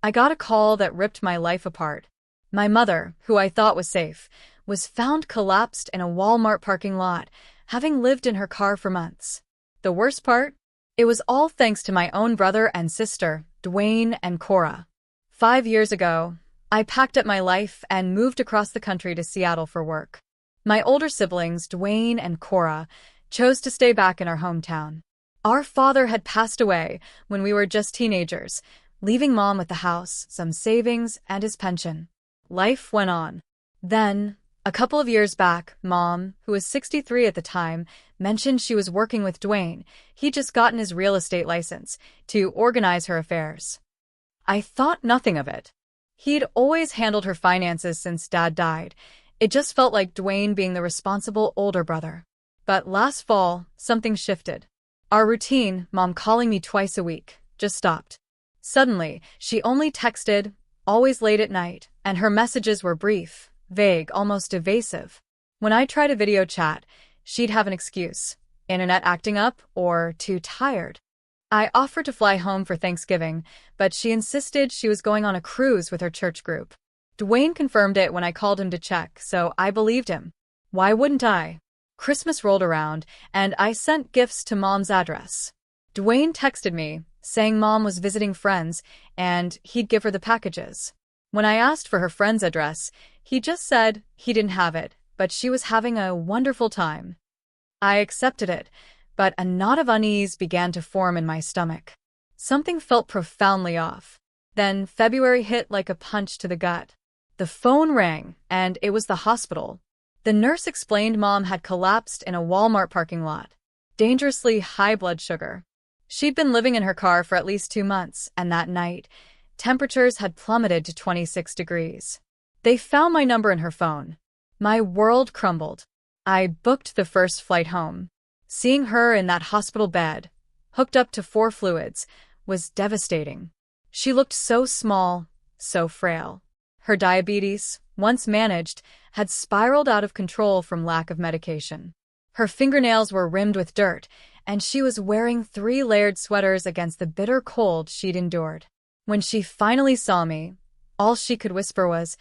I got a call that ripped my life apart. My mother, who I thought was safe, was found collapsed in a Walmart parking lot, having lived in her car for months. The worst part? It was all thanks to my own brother and sister, Dwayne and Cora. 5 years ago, I packed up my life and moved across the country to Seattle for work. My older siblings, Dwayne and Cora, chose to stay back in our hometown. Our father had passed away when we were just teenagers, leaving Mom with the house, some savings, and his pension. Life went on. Then, a couple of years back, Mom, who was 63 at the time, mentioned she was working with Dwayne. He'd just gotten his real estate license to organize her affairs. I thought nothing of it. He'd always handled her finances since Dad died. It just felt like Dwayne being the responsible older brother. But last fall, something shifted. Our routine, Mom calling me twice a week, just stopped. Suddenly, she only texted, always late at night, and her messages were brief, vague, almost evasive. When I tried a video chat, she'd have an excuse. Internet acting up, or too tired. I offered to fly home for Thanksgiving, but she insisted she was going on a cruise with her church group. Dwayne confirmed it when I called him to check, so I believed him. Why wouldn't I? Christmas rolled around, and I sent gifts to Mom's address. Dwayne texted me, saying Mom was visiting friends, and he'd give her the packages. When I asked for her friend's address, he just said he didn't have it, but she was having a wonderful time. I accepted it, but a knot of unease began to form in my stomach. Something felt profoundly off. Then February hit like a punch to the gut. The phone rang, and it was the hospital. The nurse explained Mom had collapsed in a Walmart parking lot. Dangerously high blood sugar. She'd been living in her car for at least 2 months, and that night, temperatures had plummeted to 26 degrees. They found my number in her phone. My world crumbled. I booked the first flight home. Seeing her in that hospital bed, hooked up to 4 fluids, was devastating. She looked so small, so frail. Her diabetes, once managed, had spiraled out of control from lack of medication. Her fingernails were rimmed with dirt, and she was wearing 3 layered sweaters against the bitter cold she'd endured. When she finally saw me, all she could whisper was,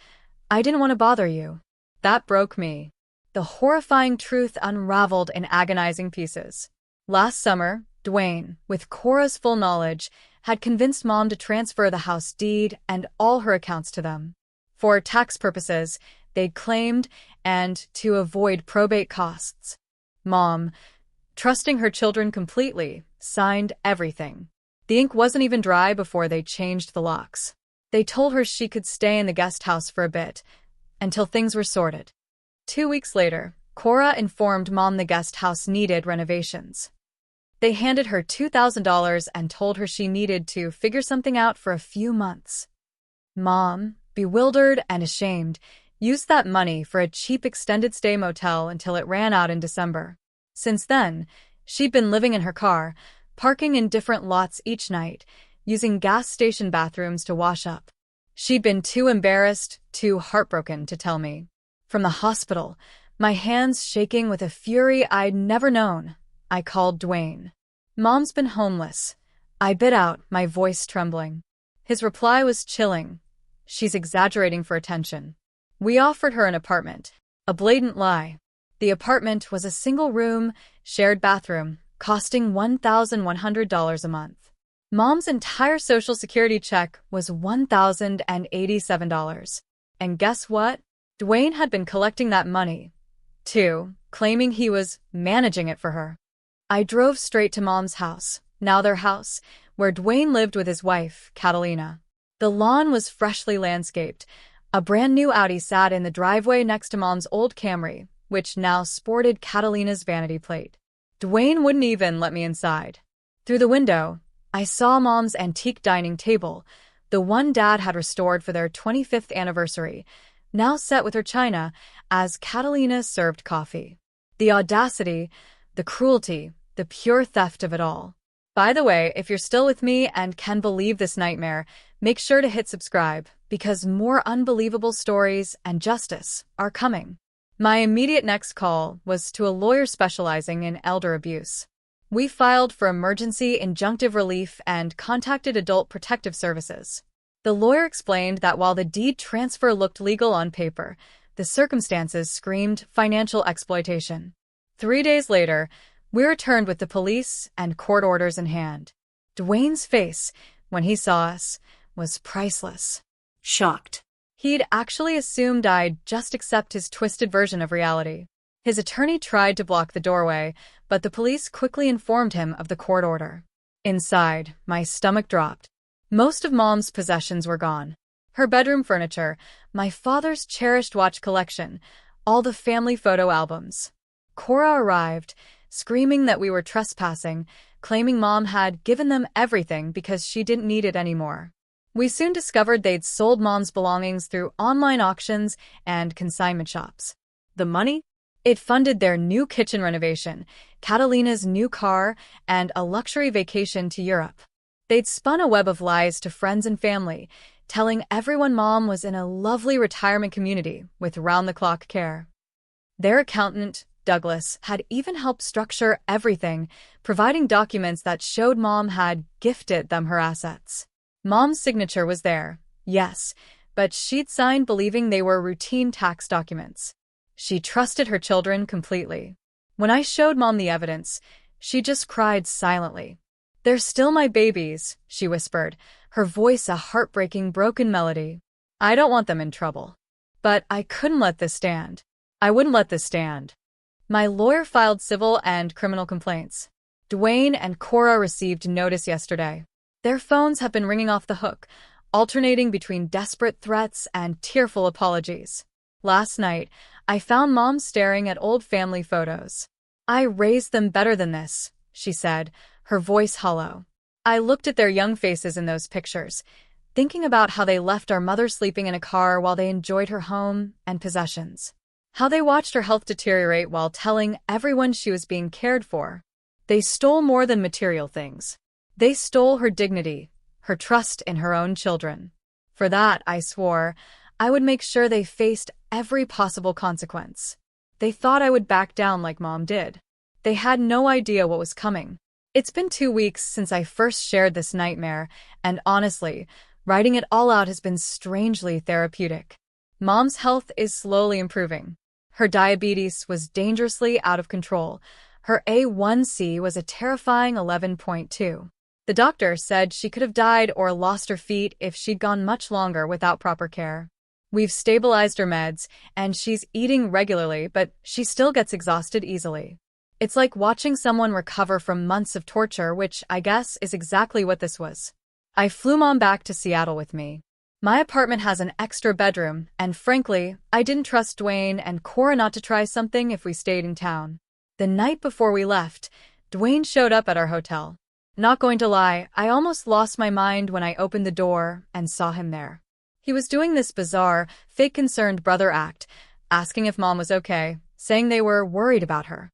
"I didn't want to bother you." That broke me. The horrifying truth unraveled in agonizing pieces. Last summer, Dwayne, with Cora's full knowledge, had convinced Mom to transfer the house deed and all her accounts to them. For tax purposes, they'd claimed, and to avoid probate costs. Mom, trusting her children completely, signed everything. The ink wasn't even dry before they changed the locks. They told her she could stay in the guest house for a bit, until things were sorted. 2 weeks later, Cora informed Mom the guest house needed renovations. They handed her $2,000 and told her she needed to figure something out for a few months. Mom, bewildered and ashamed, used that money for a cheap extended-stay motel until it ran out in December. Since then, she'd been living in her car, parking in different lots each night, using gas station bathrooms to wash up. She'd been too embarrassed, too heartbroken to tell me. From the hospital, my hands shaking with a fury I'd never known, I called Dwayne. "Mom's been homeless," I bit out, my voice trembling. His reply was chilling. "She's exaggerating for attention." We offered her an apartment. A blatant lie. The apartment was a single-room, shared bathroom, costing $1,100 a month. Mom's entire Social Security check was $1,087. And guess what? Dwayne had been collecting that money, too, claiming he was managing it for her. I drove straight to Mom's house, now their house, where Dwayne lived with his wife, Catalina. The lawn was freshly landscaped. A brand-new Audi sat in the driveway next to Mom's old Camry, which now sported Catalina's vanity plate. Dwayne wouldn't even let me inside. Through the window, I saw Mom's antique dining table, the one Dad had restored for their 25th anniversary, now set with her china, as Catalina served coffee. The audacity, the cruelty, the pure theft of it all. By the way, if you're still with me and can believe this nightmare, make sure to hit subscribe, because more unbelievable stories and justice are coming. My immediate next call was to a lawyer specializing in elder abuse. We filed for emergency injunctive relief and contacted Adult Protective Services. The lawyer explained that while the deed transfer looked legal on paper, the circumstances screamed financial exploitation. 3 days later, we returned with the police and court orders in hand. Dwayne's face, when he saw us, was priceless. Shocked. He'd actually assumed I'd just accept his twisted version of reality. His attorney tried to block the doorway, but the police quickly informed him of the court order. Inside, my stomach dropped. Most of Mom's possessions were gone. Her bedroom furniture, my father's cherished watch collection, all the family photo albums. Cora arrived, screaming that we were trespassing, claiming Mom had given them everything because she didn't need it anymore. We soon discovered they'd sold Mom's belongings through online auctions and consignment shops. The money? It funded their new kitchen renovation, Catalina's new car, and a luxury vacation to Europe. They'd spun a web of lies to friends and family, telling everyone Mom was in a lovely retirement community with round-the-clock care. Their accountant, Douglas, had even helped structure everything, providing documents that showed Mom had gifted them her assets. Mom's signature was there, yes, but she'd signed believing they were routine tax documents. She trusted her children completely. When I showed Mom the evidence, she just cried silently. "They're still my babies," she whispered, her voice a heartbreaking broken melody. "I don't want them in trouble." But I couldn't let this stand. I wouldn't let this stand. My lawyer filed civil and criminal complaints. Dwayne and Cora received notice yesterday. Their phones have been ringing off the hook, alternating between desperate threats and tearful apologies. Last night, I found Mom staring at old family photos. "I raised them better than this," she said, her voice hollow. I looked at their young faces in those pictures, thinking about how they left our mother sleeping in a car while they enjoyed her home and possessions. How they watched her health deteriorate while telling everyone she was being cared for. They stole more than material things. They stole her dignity, her trust in her own children. For that, I swore, I would make sure they faced every possible consequence. They thought I would back down like Mom did. They had no idea what was coming. It's been 2 weeks since I first shared this nightmare, and honestly, writing it all out has been strangely therapeutic. Mom's health is slowly improving. Her diabetes was dangerously out of control. Her A1C was a terrifying 11.2. The doctor said she could have died or lost her feet if she'd gone much longer without proper care. We've stabilized her meds, and she's eating regularly, but she still gets exhausted easily. It's like watching someone recover from months of torture, which I guess is exactly what this was. I flew Mom back to Seattle with me. My apartment has an extra bedroom, and frankly, I didn't trust Dwayne and Cora not to try something if we stayed in town. The night before we left, Dwayne showed up at our hotel. Not going to lie, I almost lost my mind when I opened the door and saw him there. He was doing this bizarre, fake concerned brother act, asking if Mom was okay, saying they were worried about her.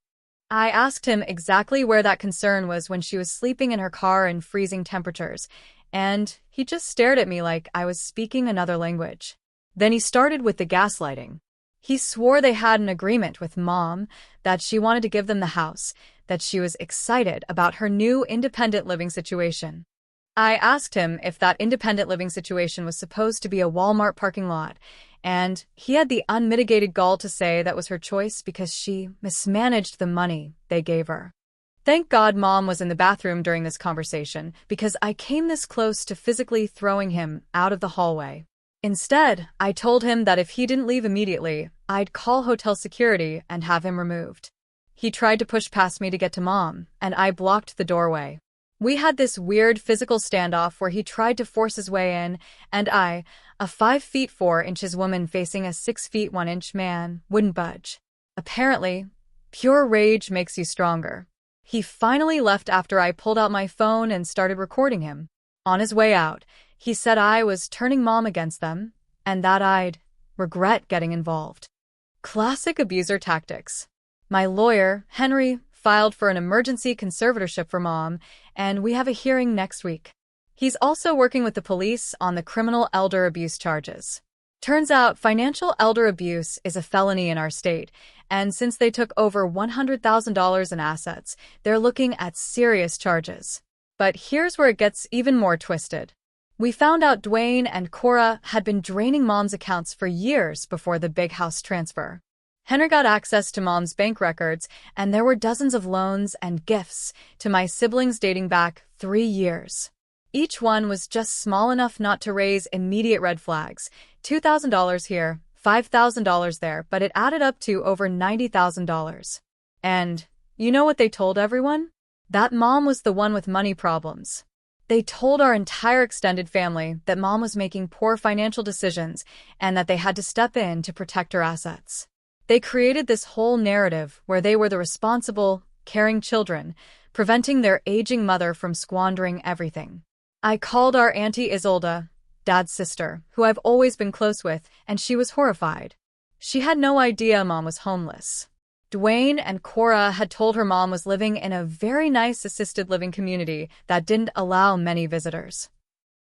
I asked him exactly where that concern was when she was sleeping in her car in freezing temperatures, and he just stared at me like I was speaking another language. Then he started with the gaslighting. He swore they had an agreement with Mom, that she wanted to give them the house, that she was excited about her new independent living situation. I asked him if that independent living situation was supposed to be a Walmart parking lot, and he had the unmitigated gall to say that was her choice because she mismanaged the money they gave her. Thank God Mom was in the bathroom during this conversation, because I came this close to physically throwing him out of the hallway. Instead, I told him that if he didn't leave immediately, I'd call hotel security and have him removed. He tried to push past me to get to Mom, and I blocked the doorway. We had this weird physical standoff where he tried to force his way in, and I, a 5 feet 4 inches woman facing a 6 feet 1 inch man, wouldn't budge. Apparently, pure rage makes you stronger. He finally left after I pulled out my phone and started recording him. On his way out, he said I was turning Mom against them, and that I'd regret getting involved. Classic abuser tactics. My lawyer, Henry, filed for an emergency conservatorship for Mom, and we have a hearing next week. He's also working with the police on the criminal elder abuse charges. Turns out financial elder abuse is a felony in our state, and since they took over $100,000 in assets, they're looking at serious charges. But here's where it gets even more twisted. We found out Dwayne and Cora had been draining Mom's accounts for years before the big house transfer. Henry got access to Mom's bank records, and there were dozens of loans and gifts to my siblings dating back 3 years. Each one was just small enough not to raise immediate red flags. $2,000 here, $5,000 there, but it added up to over $90,000. And you know what they told everyone? That Mom was the one with money problems. They told our entire extended family that Mom was making poor financial decisions and that they had to step in to protect her assets. They created this whole narrative where they were the responsible, caring children, preventing their aging mother from squandering everything. I called our Auntie Isolda, Dad's sister, who I've always been close with, and she was horrified. She had no idea Mom was homeless. Dwayne and Cora had told her Mom was living in a very nice assisted living community that didn't allow many visitors.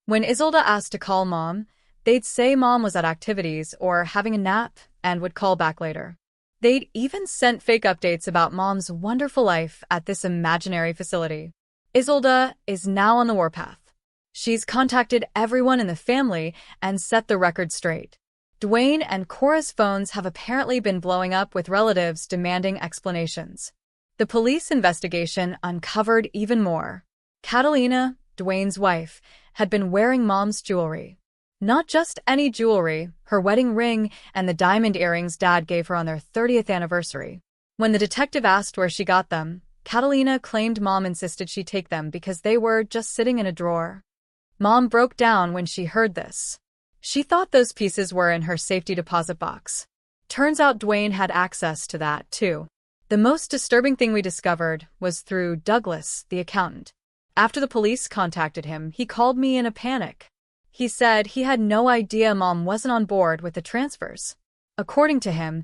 When Isolda asked to call Mom, they'd say Mom was at activities or having a nap and would call back later. They'd even sent fake updates about Mom's wonderful life at this imaginary facility. Isolda is now on the warpath. She's contacted everyone in the family and set the record straight. Dwayne and Cora's phones have apparently been blowing up with relatives demanding explanations. The police investigation uncovered even more. Catalina, Dwayne's wife, had been wearing Mom's jewelry. Not just any jewelry, her wedding ring and the diamond earrings Dad gave her on their 30th anniversary. When the detective asked where she got them, Catalina claimed Mom insisted she take them because they were just sitting in a drawer. Mom broke down when she heard this. She thought those pieces were in her safety deposit box. Turns out Dwayne had access to that, too. The most disturbing thing we discovered was through Douglas, the accountant. After the police contacted him, he called me in a panic. He said he had no idea Mom wasn't on board with the transfers. According to him,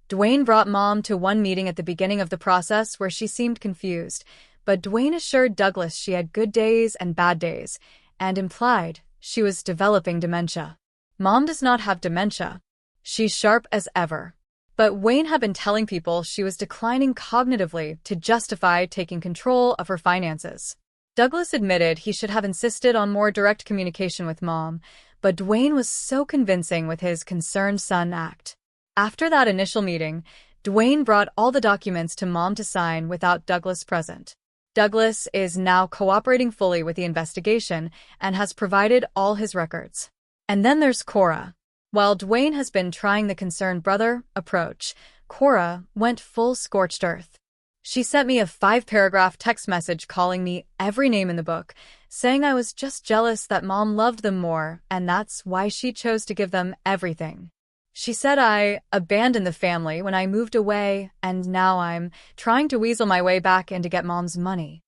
Dwayne brought Mom to one meeting at the beginning of the process where she seemed confused, but Dwayne assured Douglas she had good days and bad days, and implied she was developing dementia. Mom does not have dementia. She's sharp as ever. But Wayne had been telling people she was declining cognitively to justify taking control of her finances. Douglas admitted he should have insisted on more direct communication with Mom, but Dwayne was so convincing with his concerned son act. After that initial meeting, Dwayne brought all the documents to Mom to sign without Douglas present. Douglas is now cooperating fully with the investigation and has provided all his records. And then there's Cora. While Dwayne has been trying the concerned brother approach, Cora went full scorched earth. She sent me a 5-paragraph text message calling me every name in the book, saying I was just jealous that Mom loved them more and that's why she chose to give them everything. She said I abandoned the family when I moved away and now I'm trying to weasel my way back in to get Mom's money.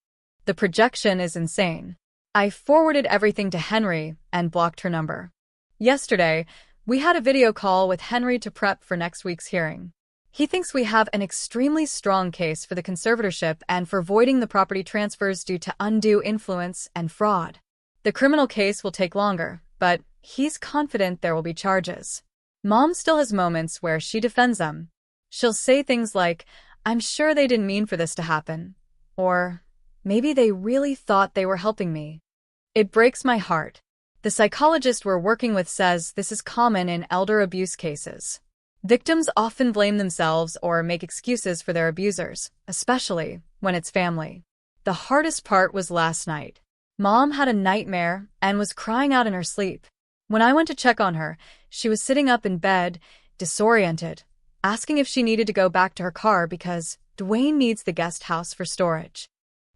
The projection is insane. I forwarded everything to Henry and blocked her number. Yesterday, we had a video call with Henry to prep for next week's hearing. He thinks we have an extremely strong case for the conservatorship and for voiding the property transfers due to undue influence and fraud. The criminal case will take longer, but he's confident there will be charges. Mom still has moments where she defends them. She'll say things like, "I'm sure they didn't mean for this to happen," or, "Maybe they really thought they were helping me." It breaks my heart. The psychologist we're working with says this is common in elder abuse cases. Victims often blame themselves or make excuses for their abusers, especially when it's family. The hardest part was last night. Mom had a nightmare and was crying out in her sleep. When I went to check on her, she was sitting up in bed, disoriented, asking if she needed to go back to her car because Dwayne needs the guest house for storage.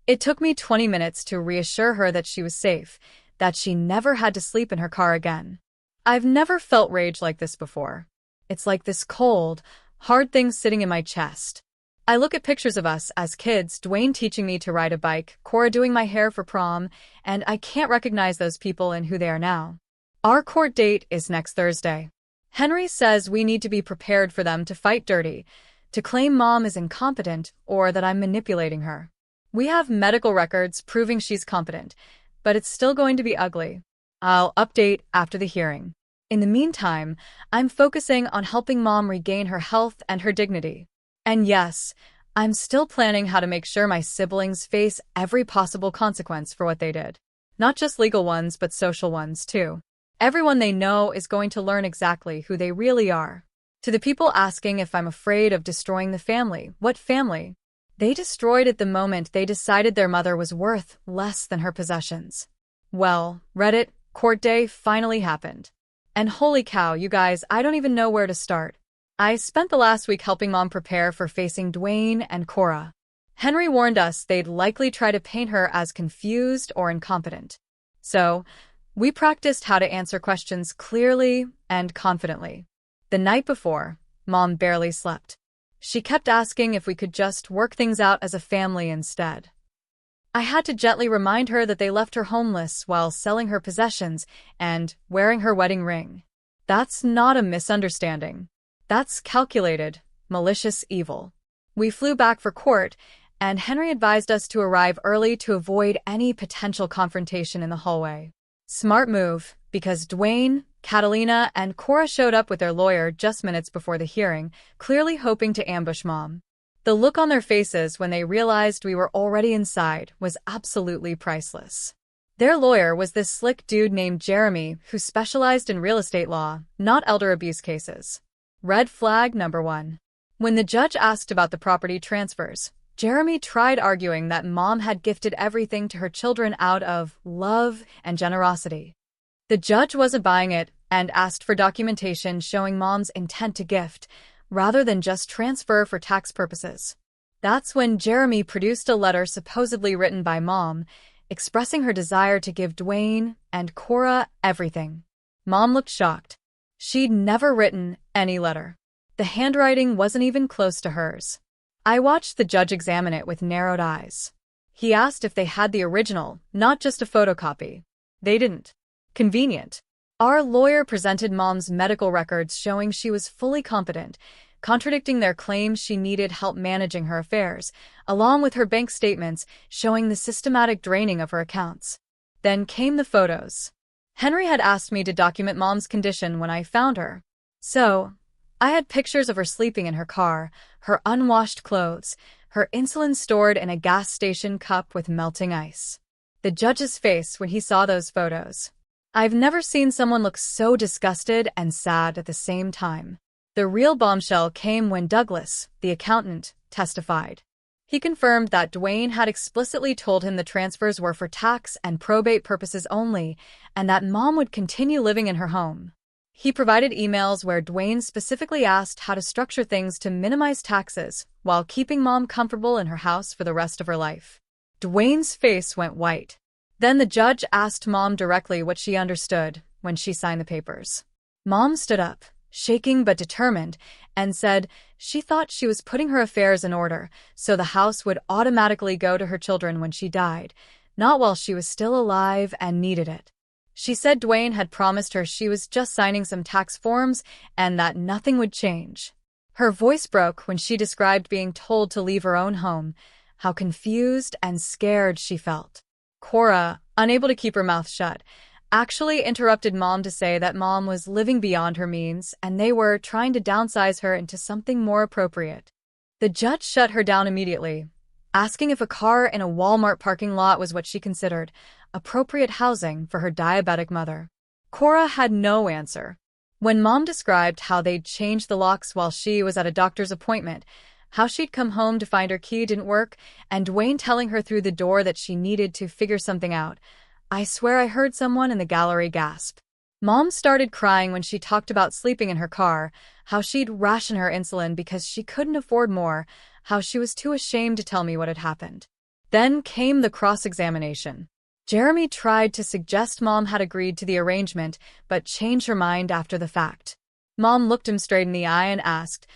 It took me 20 minutes to reassure her that she was safe, that she never had to sleep in her car again. I've never felt rage like this before. It's like this cold, hard thing sitting in my chest. I look at pictures of us as kids, Dwayne teaching me to ride a bike, Cora doing my hair for prom, and I can't recognize those people and who they are now. Our court date is next Thursday. Henry says we need to be prepared for them to fight dirty, to claim Mom is incompetent or that I'm manipulating her. We have medical records proving she's competent, but it's still going to be ugly. I'll update after the hearing. In the meantime, I'm focusing on helping Mom regain her health and her dignity. And yes, I'm still planning how to make sure my siblings face every possible consequence for what they did. Not just legal ones, but social ones, too. Everyone they know is going to learn exactly who they really are. To the people asking if I'm afraid of destroying the family, what family? They destroyed it the moment they decided their mother was worth less than her possessions. Well, Reddit, court day finally happened. And holy cow, you guys, I don't even know where to start. I spent the last week helping Mom prepare for facing Dwayne and Cora. Henry warned us they'd likely try to paint her as confused or incompetent. So, we practiced how to answer questions clearly and confidently. The night before, Mom barely slept. She kept asking if we could just work things out as a family instead. I had to gently remind her that they left her homeless while selling her possessions and wearing her wedding ring. That's not a misunderstanding. That's calculated, malicious evil. We flew back for court, and Henry advised us to arrive early to avoid any potential confrontation in the hallway. Smart move, because Dwayne, Catalina, and Cora showed up with their lawyer just minutes before the hearing, clearly hoping to ambush Mom. The look on their faces when they realized we were already inside was absolutely priceless. Their lawyer was this slick dude named Jeremy who specialized in real estate law, not elder abuse cases. Red flag number 1. When the judge asked about the property transfers, Jeremy tried arguing that Mom had gifted everything to her children out of love and generosity. The judge wasn't buying it and asked for documentation showing Mom's intent to gift, rather than just transfer for tax purposes. That's when Jeremy produced a letter supposedly written by Mom, expressing her desire to give Dwayne and Cora everything. Mom looked shocked. She'd never written any letter. The handwriting wasn't even close to hers. I watched the judge examine it with narrowed eyes. He asked if they had the original, not just a photocopy. They didn't. Convenient. Our lawyer presented Mom's medical records showing she was fully competent, contradicting their claims she needed help managing her affairs, along with her bank statements showing the systematic draining of her accounts. Then came the photos. Henry had asked me to document Mom's condition when I found her. So, I had pictures of her sleeping in her car, her unwashed clothes, her insulin stored in a gas station cup with melting ice. The judge's face when he saw those photos. I've never seen someone look so disgusted and sad at the same time. The real bombshell came when Douglas, the accountant, testified. He confirmed that Dwayne had explicitly told him the transfers were for tax and probate purposes only, and that Mom would continue living in her home. He provided emails where Dwayne specifically asked how to structure things to minimize taxes while keeping Mom comfortable in her house for the rest of her life. Dwayne's face went white. Then the judge asked Mom directly what she understood when she signed the papers. Mom stood up, shaking but determined, and said she thought she was putting her affairs in order so the house would automatically go to her children when she died, not while she was still alive and needed it. She said Dwayne had promised her she was just signing some tax forms and that nothing would change. Her voice broke when she described being told to leave her own home, how confused and scared she felt. Cora, unable to keep her mouth shut, actually interrupted Mom to say that Mom was living beyond her means and they were trying to downsize her into something more appropriate. The judge shut her down immediately, asking if a car in a Walmart parking lot was what she considered appropriate housing for her diabetic mother. Cora had no answer. When Mom described how they'd changed the locks while she was at a doctor's appointment, how she'd come home to find her key didn't work, and Dwayne telling her through the door that she needed to figure something out, I swear I heard someone in the gallery gasp. Mom started crying when she talked about sleeping in her car, how she'd ration her insulin because she couldn't afford more, how she was too ashamed to tell me what had happened. Then came the cross-examination. Jeremy tried to suggest Mom had agreed to the arrangement, but changed her mind after the fact. Mom looked him straight in the eye and asked,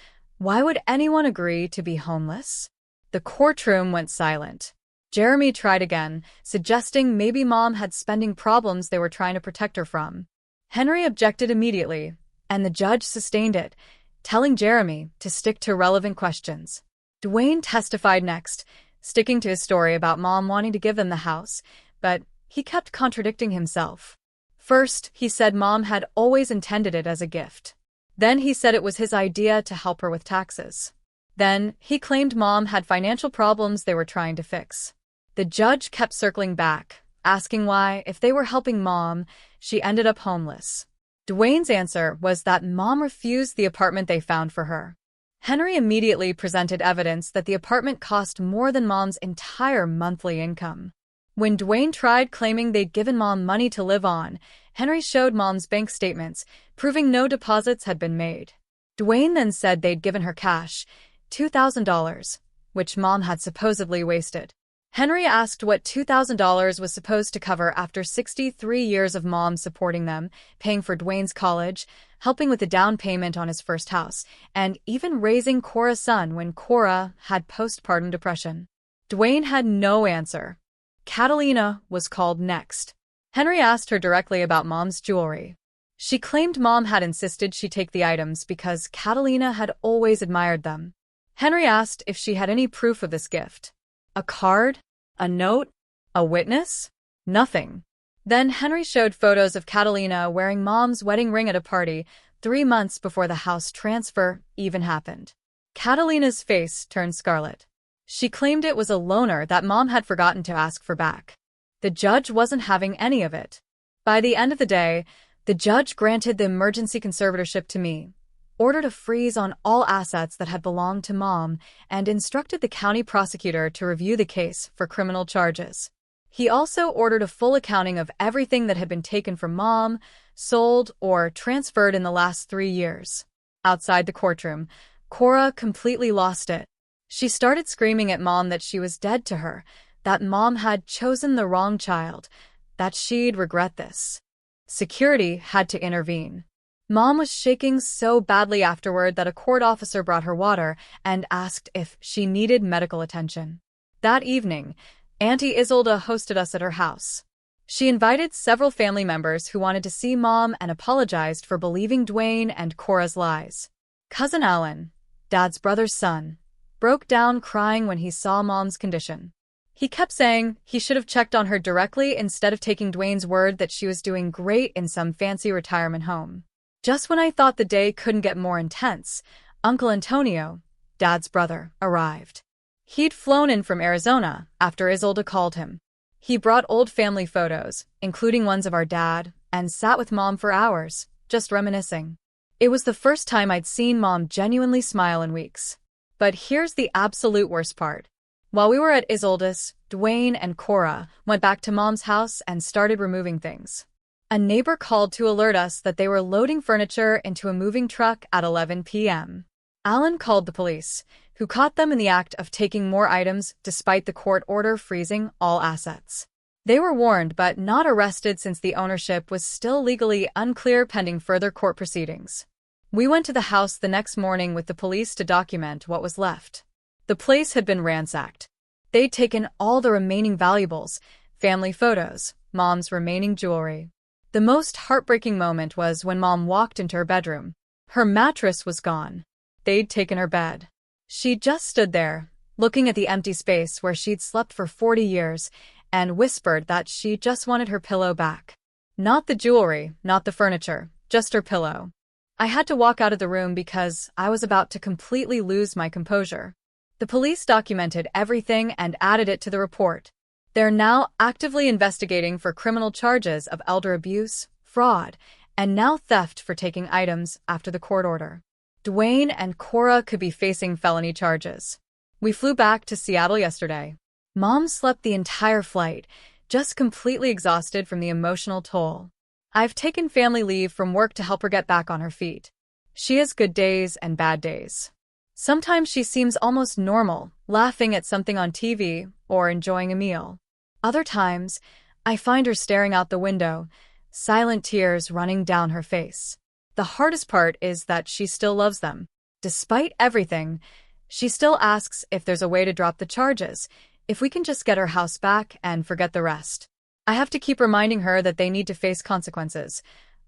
why would anyone agree to be homeless? The courtroom went silent. Jeremy tried again, suggesting maybe Mom had spending problems they were trying to protect her from. Henry objected immediately, and the judge sustained it, telling Jeremy to stick to relevant questions. Dwayne testified next, sticking to his story about Mom wanting to give them the house, but he kept contradicting himself. First, he said Mom had always intended it as a gift. Then he said it was his idea to help her with taxes. Then, he claimed Mom had financial problems they were trying to fix. The judge kept circling back, asking why, if they were helping Mom, she ended up homeless. Dwayne's answer was that Mom refused the apartment they found for her. Henry immediately presented evidence that the apartment cost more than Mom's entire monthly income. When Dwayne tried claiming they'd given Mom money to live on, Henry showed Mom's bank statements, proving no deposits had been made. Dwayne then said they'd given her cash, $2,000, which Mom had supposedly wasted. Henry asked what $2,000 was supposed to cover after 63 years of Mom supporting them, paying for Dwayne's college, helping with the down payment on his first house, and even raising Cora's son when Cora had postpartum depression. Dwayne had no answer. Catalina was called next. Henry asked her directly about Mom's jewelry. She claimed Mom had insisted she take the items because Catalina had always admired them. Henry asked if she had any proof of this gift. A card? A note? A witness? Nothing. Then Henry showed photos of Catalina wearing Mom's wedding ring at a party 3 months before the house transfer even happened. Catalina's face turned scarlet. She claimed it was a loaner that Mom had forgotten to ask for back. The judge wasn't having any of it. By the end of the day, the judge granted the emergency conservatorship to me, ordered a freeze on all assets that had belonged to Mom, and instructed the county prosecutor to review the case for criminal charges. He also ordered a full accounting of everything that had been taken from Mom, sold, or transferred in the last 3 years. Outside the courtroom, Cora completely lost it. She started screaming at Mom that she was dead to her, that Mom had chosen the wrong child, that she'd regret this. Security had to intervene. Mom was shaking so badly afterward that a court officer brought her water and asked if she needed medical attention. That evening, Auntie Isolde hosted us at her house. She invited several family members who wanted to see Mom and apologized for believing Dwayne and Cora's lies. Cousin Alan, Dad's brother's son, broke down crying when he saw Mom's condition. He kept saying he should have checked on her directly instead of taking Dwayne's word that she was doing great in some fancy retirement home. Just when I thought the day couldn't get more intense, Uncle Antonio, Dad's brother, arrived. He'd flown in from Arizona after Isolde called him. He brought old family photos, including ones of our dad, and sat with Mom for hours, just reminiscing. It was the first time I'd seen Mom genuinely smile in weeks. But here's the absolute worst part. While we were at Isolde's, Dwayne and Cora went back to Mom's house and started removing things. A neighbor called to alert us that they were loading furniture into a moving truck at 11 p.m. Alan called the police, who caught them in the act of taking more items despite the court order freezing all assets. They were warned but not arrested since the ownership was still legally unclear pending further court proceedings. We went to the house the next morning with the police to document what was left. The place had been ransacked. They'd taken all the remaining valuables, family photos, Mom's remaining jewelry. The most heartbreaking moment was when Mom walked into her bedroom. Her mattress was gone. They'd taken her bed. She just stood there, looking at the empty space where she'd slept for 40 years, and whispered that she just wanted her pillow back. Not the jewelry, not the furniture, just her pillow. I had to walk out of the room because I was about to completely lose my composure. The police documented everything and added it to the report. They're now actively investigating for criminal charges of elder abuse, fraud, and now theft for taking items after the court order. Dwayne and Cora could be facing felony charges. We flew back to Seattle yesterday. Mom slept the entire flight, just completely exhausted from the emotional toll. I've taken family leave from work to help her get back on her feet. She has good days and bad days. Sometimes she seems almost normal, laughing at something on TV or enjoying a meal. Other times, I find her staring out the window, silent tears running down her face. The hardest part is that she still loves them. Despite everything, she still asks if there's a way to drop the charges, if we can just get her house back and forget the rest. I have to keep reminding her that they need to face consequences,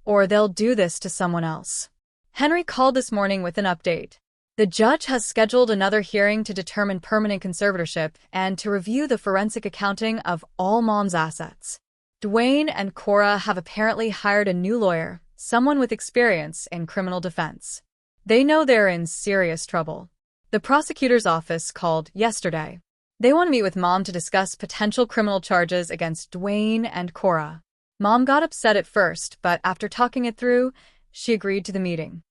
or they'll do this to someone else. Henry called this morning with an update. The judge has scheduled another hearing to determine permanent conservatorship and to review the forensic accounting of all Mom's assets. Dwayne and Cora have apparently hired a new lawyer, someone with experience in criminal defense. They know they're in serious trouble. The prosecutor's office called yesterday. They want to meet with Mom to discuss potential criminal charges against Dwayne and Cora. Mom got upset at first, but after talking it through, she agreed to the meeting.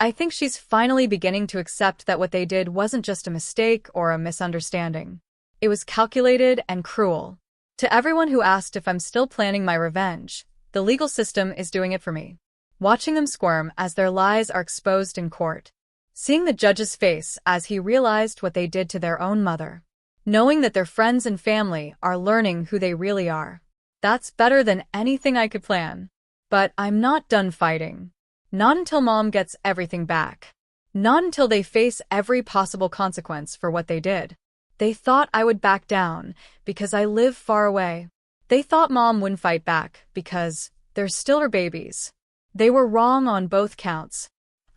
I think she's finally beginning to accept that what they did wasn't just a mistake or a misunderstanding. It was calculated and cruel. To everyone who asked if I'm still planning my revenge, the legal system is doing it for me. Watching them squirm as their lies are exposed in court. Seeing the judge's face as he realized what they did to their own mother. Knowing that their friends and family are learning who they really are. That's better than anything I could plan. But I'm not done fighting. Not until Mom gets everything back. Not until they face every possible consequence for what they did. They thought I would back down because I live far away. They thought Mom wouldn't fight back because they're still her babies. They were wrong on both counts.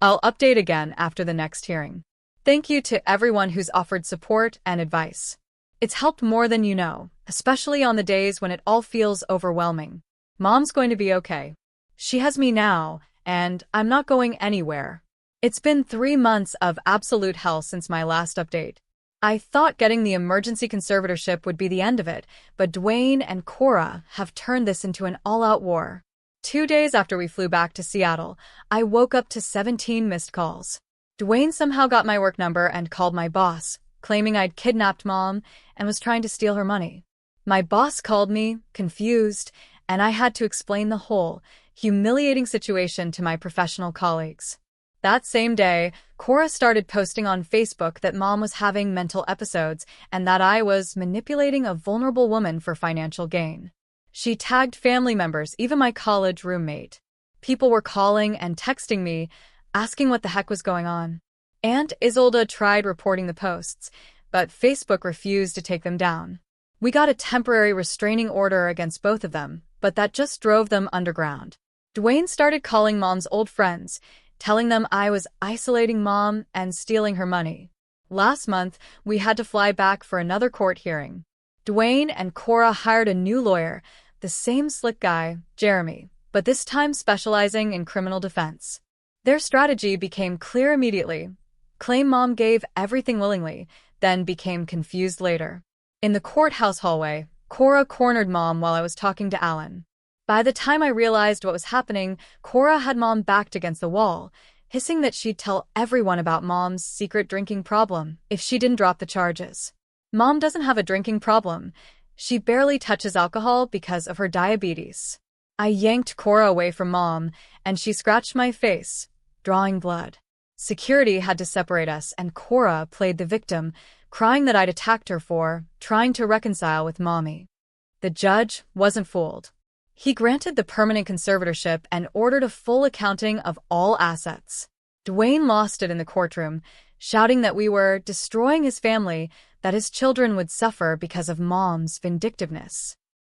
I'll update again after the next hearing. Thank you to everyone who's offered support and advice. It's helped more than you know, especially on the days when it all feels overwhelming. Mom's going to be okay. She has me now, and I'm not going anywhere. It's been 3 months of absolute hell since my last update. I thought getting the emergency conservatorship would be the end of it, but Dwayne and Cora have turned this into an all-out war. 2 days after we flew back to Seattle, I woke up to 17 missed calls. Dwayne somehow got my work number and called my boss, claiming I'd kidnapped Mom and was trying to steal her money. My boss called me, confused, and I had to explain the whole, humiliating situation to my professional colleagues. That same day, Cora started posting on Facebook that Mom was having mental episodes and that I was manipulating a vulnerable woman for financial gain. She tagged family members, even my college roommate. People were calling and texting me, asking what the heck was going on. Aunt Isolda tried reporting the posts, but Facebook refused to take them down. We got a temporary restraining order against both of them, but that just drove them underground. Dwayne started calling Mom's old friends, telling them I was isolating Mom and stealing her money. Last month, we had to fly back for another court hearing. Dwayne and Cora hired a new lawyer, the same slick guy, Jeremy, but this time specializing in criminal defense. Their strategy became clear immediately. Claim Mom gave everything willingly, then became confused later. In the courthouse hallway, Cora cornered Mom while I was talking to Alan. By the time I realized what was happening, Cora had Mom backed against the wall, hissing that she'd tell everyone about Mom's secret drinking problem if she didn't drop the charges. Mom doesn't have a drinking problem. She barely touches alcohol because of her diabetes. I yanked Cora away from Mom, and she scratched my face, drawing blood. Security had to separate us, and Cora played the victim, crying that I'd attacked her for trying to reconcile with Mommy. The judge wasn't fooled. He granted the permanent conservatorship and ordered a full accounting of all assets. Dwayne lost it in the courtroom, shouting that we were destroying his family, that his children would suffer because of Mom's vindictiveness.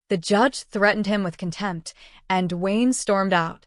The judge threatened him with contempt, and Dwayne stormed out.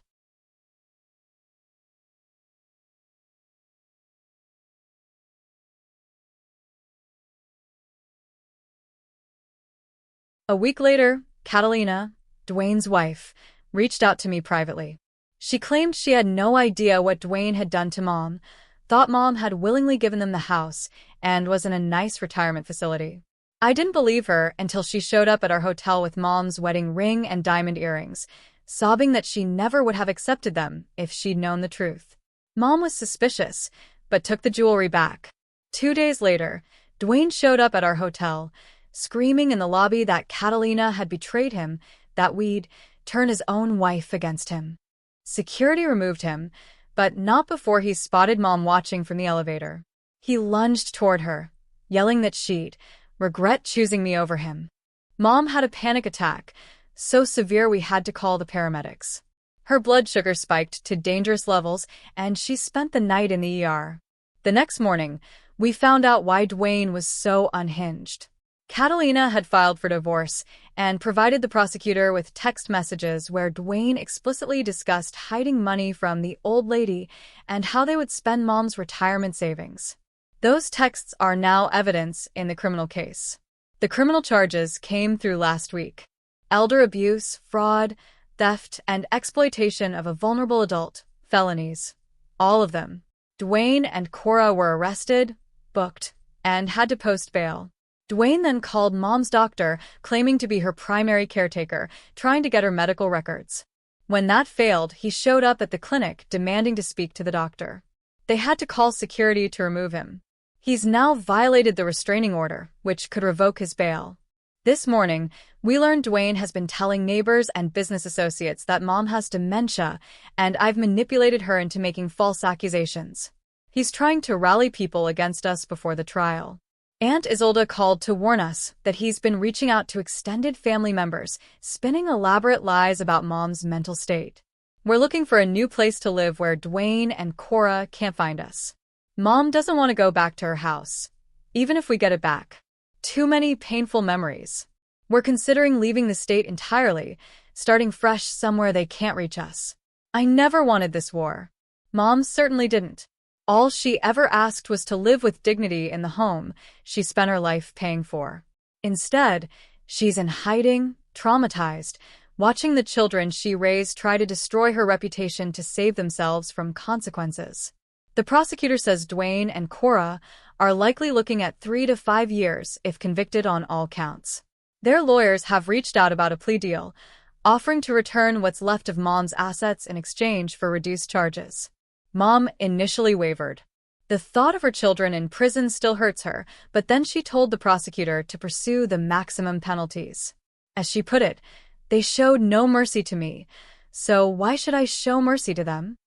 A week later, Catalina, Dwayne's wife, reached out to me privately. She claimed she had no idea what Dwayne had done to Mom, thought Mom had willingly given them the house, and was in a nice retirement facility. I didn't believe her until she showed up at our hotel with Mom's wedding ring and diamond earrings, sobbing that she never would have accepted them if she'd known the truth. Mom was suspicious, but took the jewelry back. 2 days later, Dwayne showed up at our hotel, screaming in the lobby that Catalina had betrayed him, that we'd turn his own wife against him. Security removed him, but not before he spotted Mom watching from the elevator. He lunged toward her, yelling that she'd regret choosing me over him. Mom had a panic attack, so severe we had to call the paramedics. Her blood sugar spiked to dangerous levels, and she spent the night in the ER. The next morning, we found out why Dwayne was so unhinged. Catalina had filed for divorce and provided the prosecutor with text messages where Dwayne explicitly discussed hiding money from the old lady and how they would spend Mom's retirement savings. Those texts are now evidence in the criminal case. The criminal charges came through last week. Elder abuse, fraud, theft, and exploitation of a vulnerable adult, felonies. All of them. Dwayne and Cora were arrested, booked, and had to post bail. Dwayne then called Mom's doctor, claiming to be her primary caretaker, trying to get her medical records. When that failed, he showed up at the clinic, demanding to speak to the doctor. They had to call security to remove him. He's now violated the restraining order, which could revoke his bail. This morning, we learned Dwayne has been telling neighbors and business associates that Mom has dementia, and I've manipulated her into making false accusations. He's trying to rally people against us before the trial. Aunt Isolde called to warn us that he's been reaching out to extended family members, spinning elaborate lies about Mom's mental state. We're looking for a new place to live where Dwayne and Cora can't find us. Mom doesn't want to go back to her house, even if we get it back. Too many painful memories. We're considering leaving the state entirely, starting fresh somewhere they can't reach us. I never wanted this war. Mom certainly didn't. All she ever asked was to live with dignity in the home she spent her life paying for. Instead, she's in hiding, traumatized, watching the children she raised try to destroy her reputation to save themselves from consequences. The prosecutor says Dwayne and Cora are likely looking at 3 to 5 years if convicted on all counts. Their lawyers have reached out about a plea deal, offering to return what's left of Mom's assets in exchange for reduced charges. Mom initially wavered. The thought of her children in prison still hurts her, but then she told the prosecutor to pursue the maximum penalties. As she put it, they showed no mercy to me, so why should I show mercy to them?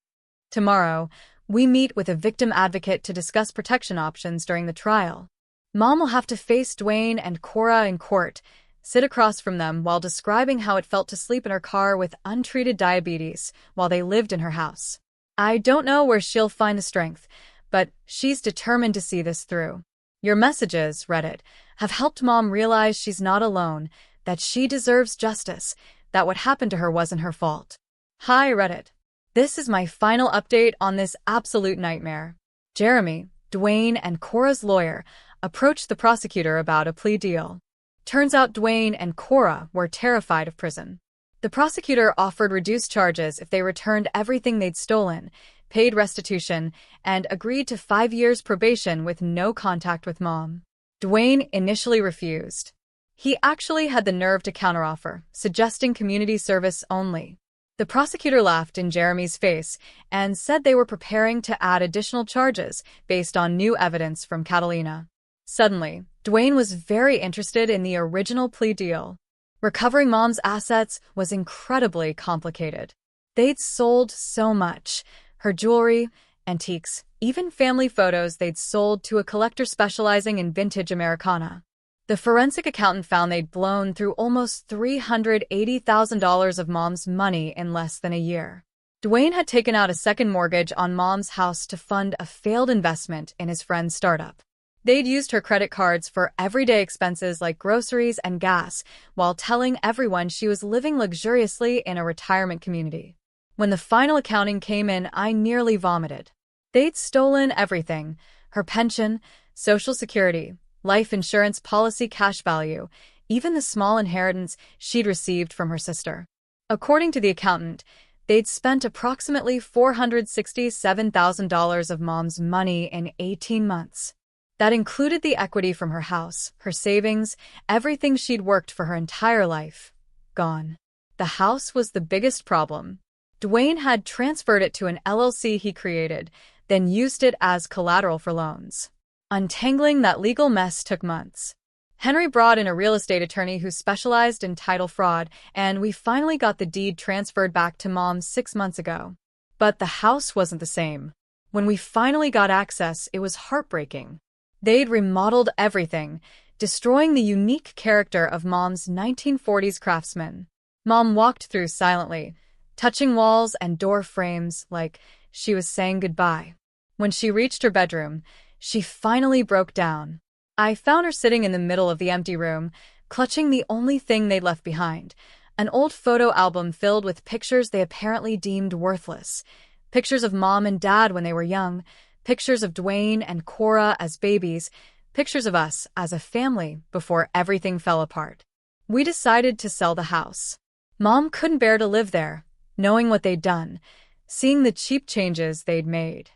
Tomorrow, we meet with a victim advocate to discuss protection options during the trial. Mom will have to face Dwayne and Cora in court, sit across from them while describing how it felt to sleep in her car with untreated diabetes while they lived in her house. I don't know where she'll find the strength, but she's determined to see this through. Your messages, Reddit, have helped Mom realize she's not alone, that she deserves justice, that what happened to her wasn't her fault. Hi, Reddit. This is my final update on this absolute nightmare. Jeremy, Dwayne and Cora's lawyer, approached the prosecutor about a plea deal. Turns out Dwayne and Cora were terrified of prison. The prosecutor offered reduced charges if they returned everything they'd stolen, paid restitution, and agreed to 5 years probation with no contact with Mom. Dwayne initially refused. He actually had the nerve to counteroffer, suggesting community service only. The prosecutor laughed in Jeremy's face and said they were preparing to add additional charges based on new evidence from Catalina. Suddenly, Dwayne was very interested in the original plea deal. Recovering Mom's assets was incredibly complicated. They'd sold so much: her jewelry, antiques, even family photos they'd sold to a collector specializing in vintage Americana. The forensic accountant found they'd blown through almost $380,000 of Mom's money in less than a year. Dwayne had taken out a second mortgage on Mom's house to fund a failed investment in his friend's startup. They'd used her credit cards for everyday expenses like groceries and gas, while telling everyone she was living luxuriously in a retirement community. When the final accounting came in, I nearly vomited. They'd stolen everything: her pension, Social Security, life insurance policy, cash value, even the small inheritance she'd received from her sister. According to the accountant, they'd spent approximately $467,000 of Mom's money in 18 months. That included the equity from her house, her savings, everything she'd worked for her entire life. Gone. The house was the biggest problem. Dwayne had transferred it to an LLC he created, then used it as collateral for loans. Untangling that legal mess took months. Henry brought in a real estate attorney who specialized in title fraud, and we finally got the deed transferred back to Mom 6 months ago. But the house wasn't the same. When we finally got access, it was heartbreaking. They'd remodeled everything, destroying the unique character of Mom's 1940s craftsman. Mom walked through silently, touching walls and door frames like she was saying goodbye. When she reached her bedroom, she finally broke down. I found her sitting in the middle of the empty room, clutching the only thing they'd left behind, an old photo album filled with pictures they apparently deemed worthless. Pictures of Mom and Dad when they were young, pictures of Dwayne and Cora as babies, pictures of us as a family before everything fell apart. We decided to sell the house. Mom couldn't bear to live there, knowing what they'd done, seeing the cheap changes they'd made.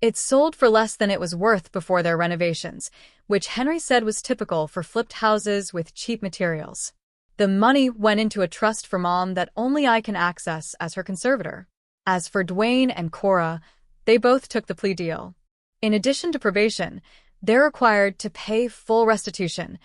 It sold for less than it was worth before their renovations, which Henry said was typical for flipped houses with cheap materials. The money went into a trust for Mom that only I can access as her conservator. As for Dwayne and Cora, they both took the plea deal. In addition to probation, they're required to pay full restitution,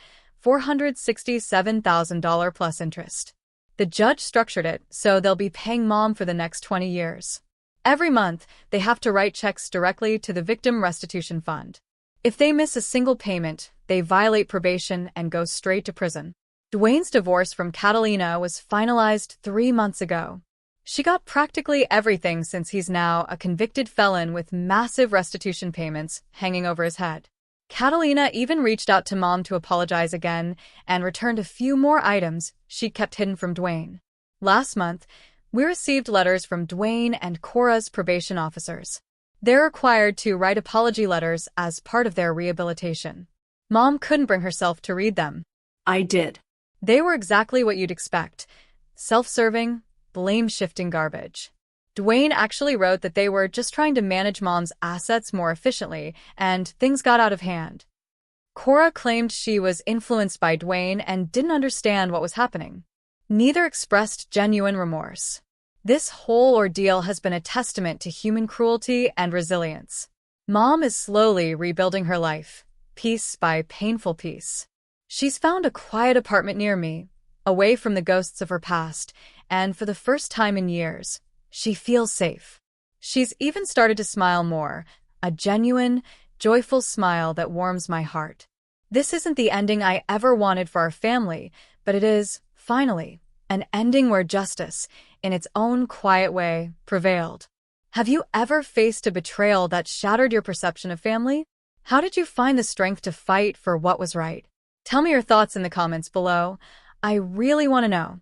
$467,000 plus interest. The judge structured it so they'll be paying Mom for the next 20 years. Every month, they have to write checks directly to the Victim Restitution Fund. If they miss a single payment, they violate probation and go straight to prison. Dwayne's divorce from Catalina was finalized 3 months ago. She got practically everything since he's now a convicted felon with massive restitution payments hanging over his head. Catalina even reached out to Mom to apologize again and returned a few more items she kept hidden from Dwayne. Last month, we received letters from Dwayne and Cora's probation officers. They're required to write apology letters as part of their rehabilitation. Mom couldn't bring herself to read them. I did. They were exactly what you'd expect. Self-serving, blame-shifting garbage. Dwayne actually wrote that they were just trying to manage Mom's assets more efficiently, and things got out of hand. Cora claimed she was influenced by Dwayne and didn't understand what was happening. Neither expressed genuine remorse. This whole ordeal has been a testament to human cruelty and resilience. Mom is slowly rebuilding her life, piece by painful piece. She's found a quiet apartment near me, away from the ghosts of her past, and for the first time in years, she feels safe. She's even started to smile more, a genuine, joyful smile that warms my heart. This isn't the ending I ever wanted for our family, but it is, finally, an ending where justice, in its own quiet way, prevailed. Have you ever faced a betrayal that shattered your perception of family? How did you find the strength to fight for what was right? Tell me your thoughts in the comments below. I really want to know.